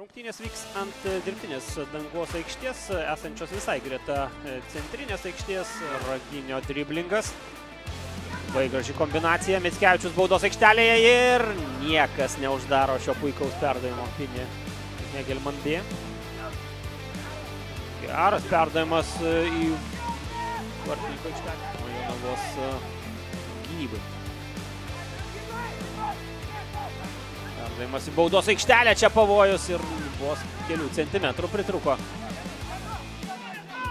Rungtynės vyks ant dirbtinės dangos aikštės, esančios visai greta centrinės aikštės. Raginio driblingas. Labai graži kombinacija. Mickevičius baudos aikštelėje ir niekas neuždaro šio puikaus perdavimo. Pinė Hegelman B. Geras perdavimas į vartininko aikštelę. Jonavos gynybai. Perdavimas į baudos aikštelę. Čia pavojus ir vos kelių centimetrų pritruko.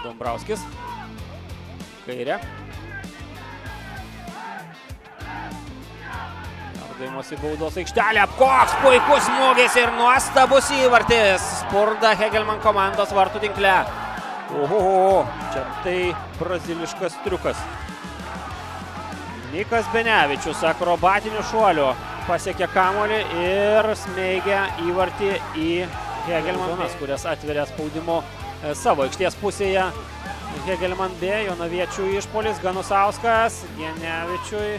Dombrauskis. Kairė. Perdavimas į baudos aikštelę. Koks puikus smūgis ir nuostabus įvartis. Spurda Hegelman komandos vartų tinkle. Oho, čia tai braziliškas triukas. Nikas Benevičius akrobatiniu šuoliu pasiekė kamuolį ir smeigia įvartį į Hegelman, kurias atveria spaudimo savo aikštės pusėje. Hegelman B, jonaviečių išpolis, Ganusauskas, Genevičiui.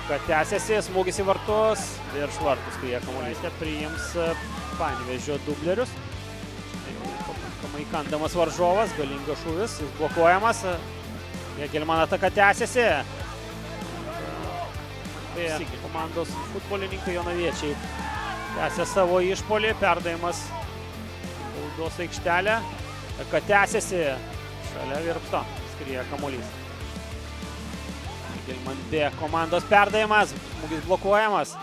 Kad tęsiasi, smūgis į vartus, virš vartus skrieja kamuolys, priims Panevėžio dublerius. Pakankamai kandamas varžovas, galingas šūvis, jis blokuojamas. Hegelman ataka tęsiasi. Komandos futbolininkai jonaviečiai tęsia savo išpolį, perdavimas baudos aikštelę. Kad tęsiasi, šalia Virpsto skrieja kamuolys. Hegelman B komandos perdavimas, smūgis blokuojamas.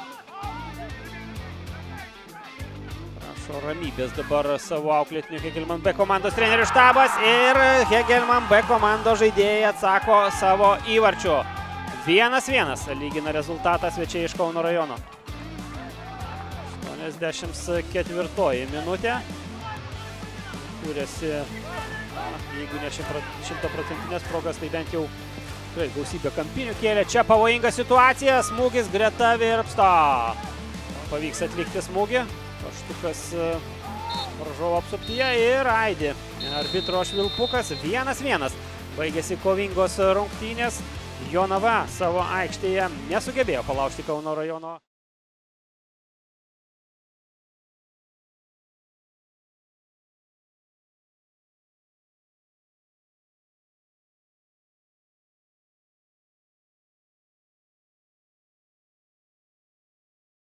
Prašo ramybės dabar savo auklėtinių Hegelman B komandos trenerių štabas ir Hegelman B komandos žaidėjai atsako savo įvarčiu. 1-1 lygina rezultatą svečiai iš Kauno rajono. 84 minutė. Kūrėsi, jeigu ne 100% progas, tai bent jau gausybė kampinių kėlė. Čia pavojinga situacija, smūgis greta Virpsto. Pavyks atlikti smūgį. Paštukas varžovo apsuptyje ir aidi. Arbitro švilpukas 1-1. Baigėsi kovingos rungtynės. Jonava savo aikštėje nesugebėjo palaužti Kauno rajono.